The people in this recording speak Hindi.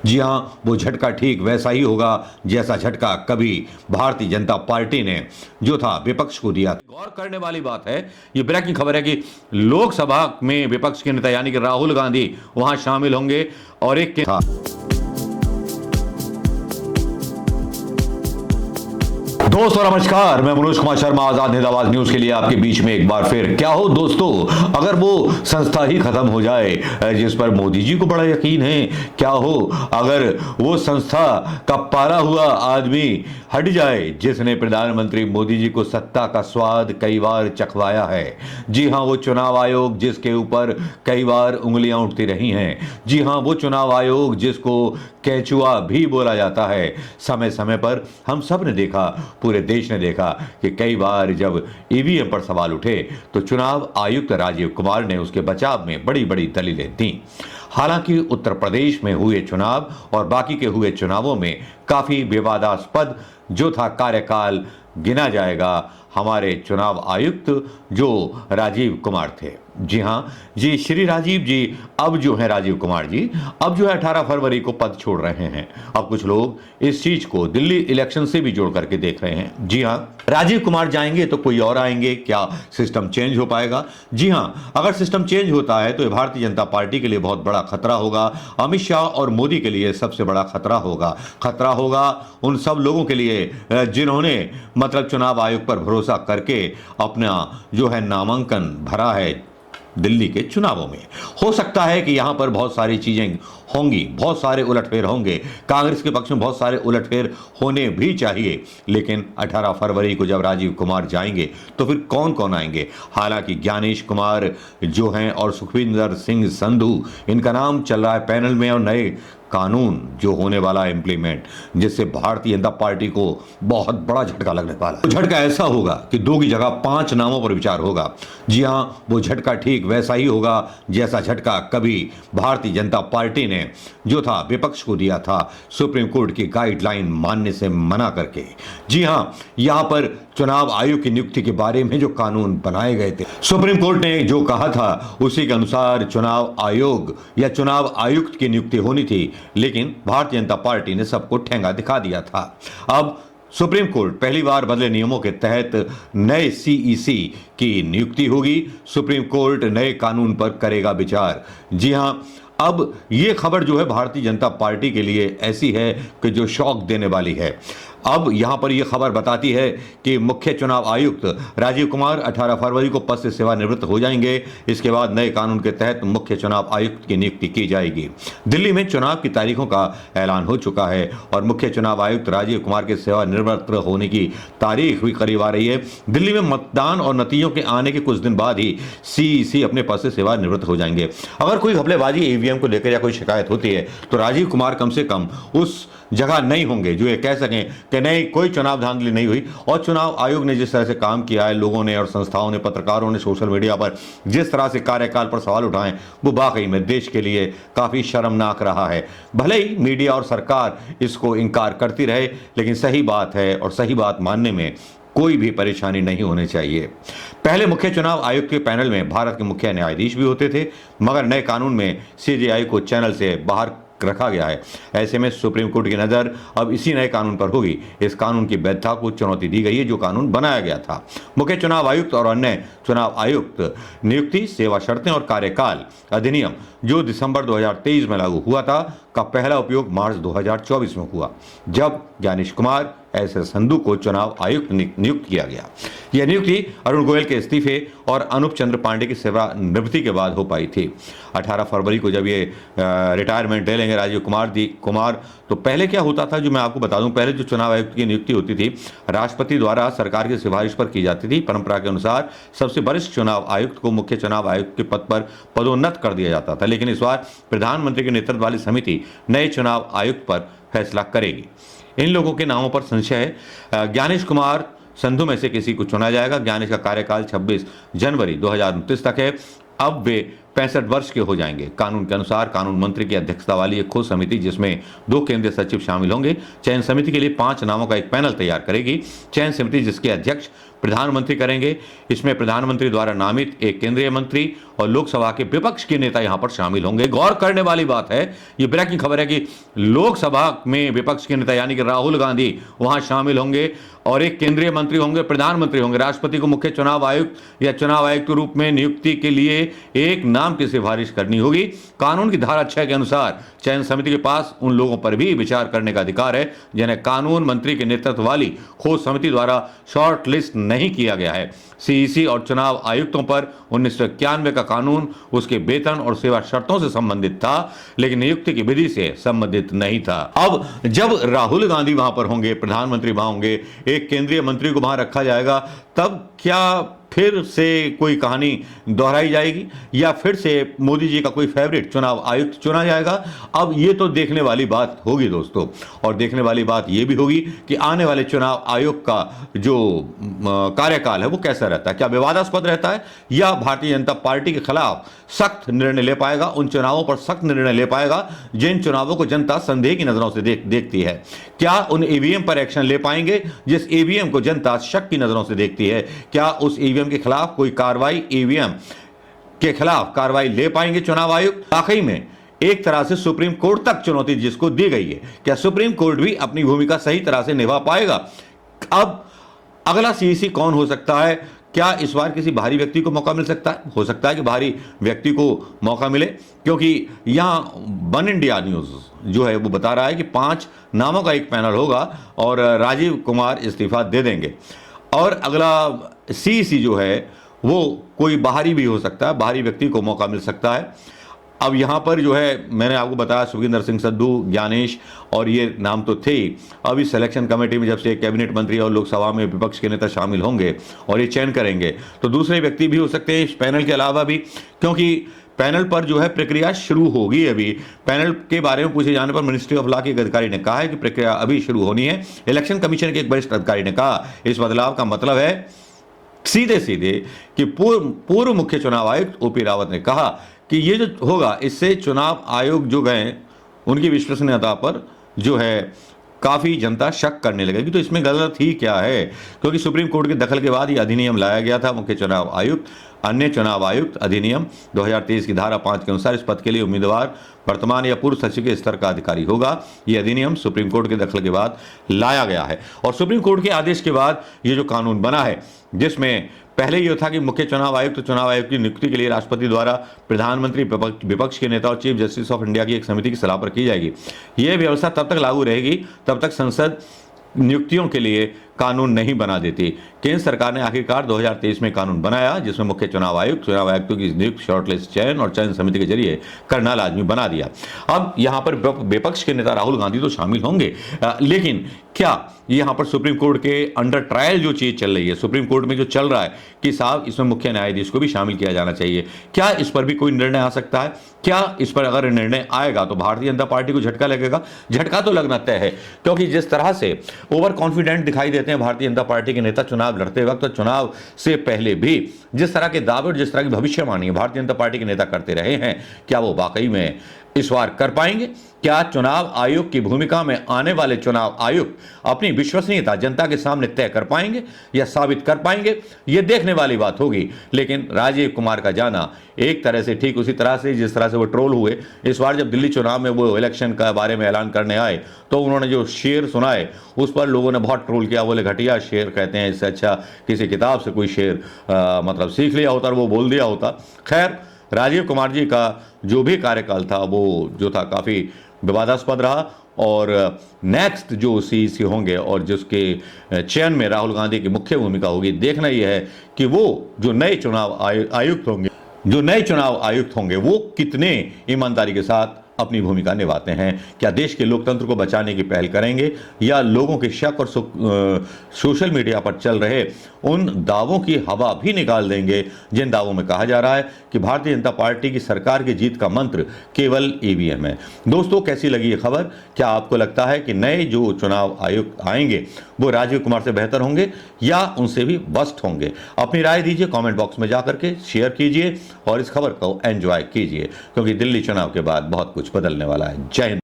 जी हां, वो झटका ठीक वैसा ही होगा जैसा झटका कभी भारतीय जनता पार्टी ने जो था विपक्ष को दिया। गौर करने वाली बात है, ये ब्रेकिंग खबर है कि लोकसभा में विपक्ष के नेता यानी कि राहुल गांधी वहां शामिल होंगे और एक था। दोस्तों नमस्कार, मैं मनोज कुमार शर्मा आजाद हिंद आवाज न्यूज के लिए आपके बीच में एक बार फिर। क्या हो दोस्तों, अगर वो संस्था ही खत्म हो जाए जिस पर मोदी जी को बड़ा यकीन है, क्या हो अगर वो संस्था का पाला हुआ आदमी हट जाए जिसने प्रधानमंत्री मोदी जी को सत्ता का स्वाद कई बार चखवाया है। जी हां, वो चुनाव आयोग जिसके ऊपर कई बार उंगलियां उठती रही हैं। जी हां, वो चुनाव आयोग जिसको केचुआ भी बोला जाता है। समय समय पर हम सब ने देखा, पूरे देश ने देखा कि कई बार जब ईवीएम पर सवाल उठे तो चुनाव आयुक्त राजीव कुमार ने उसके बचाव में बड़ी बड़ी दलीलें दी। हालांकि उत्तर प्रदेश में हुए चुनाव और बाकी के हुए चुनावों में काफी विवादास्पद जो था कार्यकाल गिना जाएगा हमारे चुनाव आयुक्त जो राजीव कुमार थे। जी हां जी, श्री राजीव जी अब जो है राजीव कुमार जी अब जो है 18 फरवरी को पद छोड़ रहे हैं। अब कुछ लोग इस चीज को दिल्ली इलेक्शन से भी जोड़ करके देख रहे हैं। जी हां, राजीव कुमार जाएंगे तो कोई और आएंगे, क्या सिस्टम चेंज हो पाएगा? जी हां, अगर सिस्टम चेंज होता है तो ये भारतीय जनता पार्टी के लिए बहुत बड़ा खतरा होगा। अमित शाह और मोदी के लिए सबसे बड़ा खतरा होगा। खतरा होगा उन सब लोगों के लिए जिन्होंने मतलब चुनाव आयोग पर भरोसा करके अपना जो है नामांकन भरा है दिल्ली के चुनावों में। हो सकता है कि यहां पर बहुत सारी चीजें होंगी, बहुत सारे उलटफेर होंगे, कांग्रेस के पक्ष में बहुत सारे उलटफेर होने भी चाहिए, लेकिन 18 फरवरी को जब राजीव कुमार जाएंगे तो फिर कौन कौन आएंगे? हालांकि ज्ञानेश कुमार जो हैं और सुखविंदर सिंह संधू, इनका नाम चल रहा है पैनल में, और नए कानून जो होने वाला है इंप्लीमेंट, जिससे भारतीय जनता पार्टी को बहुत बड़ा झटका लगने वाला है। झटका ऐसा होगा कि 2 की जगह 5 नामों पर विचार होगा। जी हां, वो झटका ठीक वैसा ही होगा जैसा झटका कभी भारतीय जनता पार्टी ने जो था विपक्ष को दिया था सुप्रीम कोर्ट की गाइडलाइन मानने से मना करके। जी हां, यहां पर चुनाव आयोग की नियुक्ति के बारे में जो कानून बनाए गए थे, सुप्रीम कोर्ट ने जो कहा था उसी के अनुसार चुनाव आयोग या चुनाव आयुक्त की नियुक्ति होनी थी, लेकिन भारतीय जनता पार्टी ने सबको ठेंगा दिखा दिया था। अब सुप्रीम कोर्ट पहली बार बदले नियमों के तहत नए सीईसी की नियुक्ति होगी। सुप्रीम कोर्ट नए कानून पर करेगा विचार। जी हां, अब यह खबर जो है भारतीय जनता पार्टी के लिए ऐसी है कि जो शॉक देने वाली है। अब यहां पर यह खबर बताती है कि मुख्य चुनाव आयुक्त राजीव कुमार 18 फरवरी को पद से सेवानिवृत्त हो जाएंगे। इसके बाद नए कानून के तहत मुख्य चुनाव आयुक्त की नियुक्ति की जाएगी। दिल्ली में चुनाव की तारीखों का ऐलान हो चुका है और मुख्य चुनाव आयुक्त राजीव कुमार के सेवानिवृत्त होने की तारीख भी करीब आ रही है। दिल्ली में मतदान और नतीजों के आने के कुछ दिन बाद ही सीईसी अपने पद से सेवानिवृत्त हो जाएंगे। अगर कोई घपलेबाजी ईवीएम को लेकर या कोई शिकायत होती है तो राजीव कुमार कम से कम उस जगह नहीं होंगे जो ये कह सकें कि नहीं, कोई चुनाव धांधली नहीं हुई। और चुनाव आयोग ने जिस तरह से काम किया है, लोगों ने और संस्थाओं ने, पत्रकारों ने सोशल मीडिया पर जिस तरह से कार्यकाल पर सवाल उठाए, वो वाकई में देश के लिए काफी शर्मनाक रहा है। भले ही मीडिया और सरकार इसको इनकार करती रहे, लेकिन सही बात है और सही बात मानने में कोई भी परेशानी नहीं होनी चाहिए। पहले मुख्य चुनाव आयोग के पैनल में भारत के मुख्य न्यायाधीश भी होते थे, मगर नए कानून में सीजेआई को चैनल से बाहर रखा गया है। ऐसे में सुप्रीम कोर्ट की नजर अब इसी नए कानून पर होगी। इस कानून की वैधता को चुनौती दी गई है जो कानून बनाया गया था। मुख्य चुनाव आयुक्त और अन्य चुनाव आयुक्त नियुक्ति, सेवा शर्तें और कार्यकाल अधिनियम जो दिसंबर 2023 में लागू हुआ था का पहला उपयोग मार्च 2024 में हुआ, जब ज्ञानेश कुमार एस संधू को चुनाव आयुक्त नियुक्त किया गया। यह नियुक्ति अरुण गोयल के इस्तीफे और अनूप चंद्र पांडे की सेवानिवृत्ति के बाद हो पाई थी। 18 फरवरी को जब ये रिटायरमेंट ले लेंगे राजीव कुमार, तो पहले क्या होता था जो मैं आपको बता दूं, पहले जो चुनाव आयुक्त की नियुक्ति होती थी राष्ट्रपति द्वारा सरकार की सिफारिश पर की जाती थी। परंपरा के अनुसार सबसे वरिष्ठ चुनाव आयुक्त को मुख्य चुनाव आयुक्त के पद पर पदोन्नत कर दिया जाता था, लेकिन इस बार प्रधानमंत्री के नेतृत्व वाली समिति नए चुनाव आयुक्त पर फैसला करेगी। इन लोगों के नामों पर संशय है। ज्ञानेश कुमार संधू में से किसी को चुना जाएगा। ज्ञानेश का कार्यकाल 26 जनवरी 2029 तक है। अब वे 65 वर्ष के हो जाएंगे। कानून के अनुसार कानून मंत्री की अध्यक्षता वाली एक खोज समिति जिसमें 2 केंद्रीय सचिव शामिल होंगे, चयन समिति के लिए 5 नामों का एक पैनल तैयार करेगी। चयन समिति जिसके अध्यक्ष प्रधानमंत्री करेंगे। इसमें प्रधानमंत्री द्वारा नामित एक केंद्रीय मंत्री और लोकसभा के विपक्ष के नेता यहां पर शामिल होंगे। गौर करने वाली बात है, ये ब्रेकिंग खबर है कि लोकसभा में विपक्ष के नेता यानी कि राहुल गांधी वहां शामिल होंगे और एक केंद्रीय मंत्री होंगे, प्रधानमंत्री होंगे। राष्ट्रपति को मुख्य चुनाव आयुक्त या चुनाव आयुक्त के रूप में नियुक्ति के लिए एक नाम की सिफारिश करनी होगी। कानून की धारा 6 के अनुसार चयन समिति के पास उन लोगों पर भी विचार करने का अधिकार है जिन्हें कानून मंत्री के नेतृत्व वाली खोज समिति द्वारा शॉर्ट लिस्ट नहीं किया गया है। सीईसी और चुनाव आयुक्तों पर 1991 का कानून उसके वेतन और सेवा शर्तों से संबंधित था, लेकिन नियुक्ति की विधि से संबंधित नहीं था। अब जब राहुल गांधी वहां पर होंगे, प्रधानमंत्री वहां होंगे, एक केंद्रीय मंत्री को वहां रखा जाएगा, तब क्या फिर से कोई कहानी दोहराई जाएगी या फिर से मोदी जी का कोई फेवरेट चुनाव आयुक्त चुना जाएगा? अब ये तो देखने वाली बात होगी दोस्तों। और देखने वाली बात ये भी होगी कि आने वाले चुनाव आयोग का जो कार्यकाल है वो कैसा रहता है, क्या विवादास्पद रहता है या भारतीय जनता पार्टी के खिलाफ सख्त निर्णय ले पाएगा, उन चुनावों पर सख्त निर्णय ले पाएगा जिन चुनावों को जनता संदेह की नजरों से देखती है। क्या उन ईवीएम पर एक्शन ले पाएंगे जिस ईवीएम को जनता शक की नजरों से देखती है? क्या उस ईवीएम के खिलाफ कोई कार्रवाई, ईवीएम के खिलाफ कार्रवाई ले पाएंगे चुनाव आयोग? वाकई में एक तरह से सुप्रीम कोर्ट तक चुनौती जिसको दी गई है, क्या सुप्रीम कोर्ट भी अपनी भूमिका सही तरह से निभा पाएगा? अब अगला सीईसी कौन हो सकता है? क्या इस बार किसी बाहरी व्यक्ति को मौका मिल सकता है? हो सकता है कि बाहरी व्यक्ति को मौका मिले, क्योंकि यहां वन इंडिया न्यूज जो है वो बता रहा है कि 5 नामों का एक पैनल होगा और राजीव कुमार इस्तीफा दे देंगे। और अगला सीईसी जो है वो कोई बाहरी भी हो सकता है, बाहरी व्यक्ति को मौका मिल सकता है। अब यहाँ पर जो है मैंने आपको बताया सुखविंदर सिंह सद्धू, ज्ञानेश और ये नाम तो थे ही। अब इस सिलेक्शन कमेटी में जब से कैबिनेट मंत्री और लोकसभा में विपक्ष के नेता शामिल होंगे और ये चयन करेंगे तो दूसरे व्यक्ति भी हो सकते हैं इस पैनल के अलावा भी, क्योंकि पैनल पर जो है प्रक्रिया शुरू होगी। अभी पैनल के बारे में पूछे जाने पर मिनिस्ट्री ऑफ लॉ के एक अधिकारी ने कहा है कि प्रक्रिया अभी शुरू होनी है। इलेक्शन कमीशन के एक वरिष्ठ अधिकारी ने कहा इस बदलाव का मतलब है सीधे सीधे कि पूर्व मुख्य चुनाव आयुक्त ओपी रावत ने कहा कि ये जो होगा इससे चुनाव आयोग जो गए उनकी विश्वसनीयता पर जो है काफ़ी जनता शक करने लगेगी। तो इसमें गलत ही क्या है, क्योंकि सुप्रीम कोर्ट के दखल के बाद ये अधिनियम लाया गया था। मुख्य चुनाव आयुक्त अन्य चुनाव आयुक्त अधिनियम 2023 की धारा 5 के अनुसार इस पद के लिए उम्मीदवार वर्तमान या पूर्व सचिव के स्तर का अधिकारी होगा। ये अधिनियम सुप्रीम कोर्ट के दखल के बाद लाया गया है और सुप्रीम कोर्ट के आदेश के बाद ये जो कानून बना है, जिसमें पहले यह था कि मुख्य चुनाव आयुक्त चुनाव आयोग की नियुक्ति के लिए राष्ट्रपति द्वारा प्रधानमंत्री, विपक्ष के नेता और चीफ जस्टिस ऑफ इंडिया की एक समिति की सलाह पर की जाएगी। यह व्यवस्था तब तक लागू रहेगी तब तक संसद नियुक्तियों के लिए कानून नहीं बना देती। केंद्र सरकार ने आखिरकार 2023 में कानून बनाया जिसमें मुख्य चुनाव आयुक्तों की नियुक्ति शॉर्टलिस्ट चयन और चयन समिति के जरिए करना लाजमी बना दिया। अब यहां पर विपक्ष के नेता राहुल गांधी तो शामिल होंगे, लेकिन क्या यहां पर सुप्रीम कोर्ट के अंडर ट्रायल जो चीज चल रही है, सुप्रीम कोर्ट में जो चल रहा है कि साहब इसमें मुख्य न्यायाधीश को भी शामिल किया जाना चाहिए, क्या इस पर भी कोई निर्णय आ सकता है? क्या इस पर अगर निर्णय आएगा तो भारतीय जनता पार्टी को झटका लगेगा? झटका तो लगना तय है, क्योंकि जिस तरह से ओवर कॉन्फिडेंट दिखाई देते हैं भारतीय जनता पार्टी के नेता चुनाव लड़ते वक्त, तो चुनाव से पहले भी जिस तरह के दावे और जिस तरह की भविष्यवाणी भारतीय जनता पार्टी के नेता करते रहे हैं, क्या वो वाकई में इस बार कर पाएंगे? क्या चुनाव आयोग की भूमिका में आने वाले चुनाव आयुक्त अपनी विश्वसनीयता जनता के सामने तय कर पाएंगे या साबित कर पाएंगे? यह देखने वाली बात होगी। लेकिन राजीव कुमार का जाना एक तरह से ठीक उसी तरह से जिस तरह से वो ट्रोल हुए इस बार जब दिल्ली चुनाव में वो इलेक्शन का बारे में ऐलान करने आए, तो उन्होंने जो शेर सुनाए उस पर लोगों ने बहुत ट्रोल किया। बोले घटिया शेर कहते हैं, इससे अच्छा किसी किताब से कोई शेर मतलब सीख लिया होता और वो बोल दिया होता। खैर, राजीव कुमार जी का जो भी कार्यकाल था वो जो था काफ़ी विवादास्पद रहा और नेक्स्ट जो सीईसी होंगे और जिसके चयन में राहुल गांधी की मुख्य भूमिका होगी, देखना यह है कि वो जो नए चुनाव आयुक्त होंगे वो कितने ईमानदारी के साथ अपनी भूमिका निभाते हैं। क्या देश के लोकतंत्र को बचाने की पहल करेंगे या लोगों के शक और सोशल मीडिया पर चल रहे उन दावों की हवा भी निकाल देंगे जिन दावों में कहा जा रहा है कि भारतीय जनता पार्टी की सरकार की जीत का मंत्र केवल ईवीएम है। दोस्तों, कैसी लगी ये खबर? क्या आपको लगता है कि नए जो चुनाव आयुक्त आएंगे वो राजीव कुमार से बेहतर होंगे या उनसे भी वर्स्ट होंगे? अपनी राय दीजिए, कमेंट बॉक्स में जाकर के शेयर कीजिए और इस खबर को एंजॉय कीजिए, क्योंकि दिल्ली चुनाव के बाद बहुत कुछ बदलने वाला है। जय हिंद।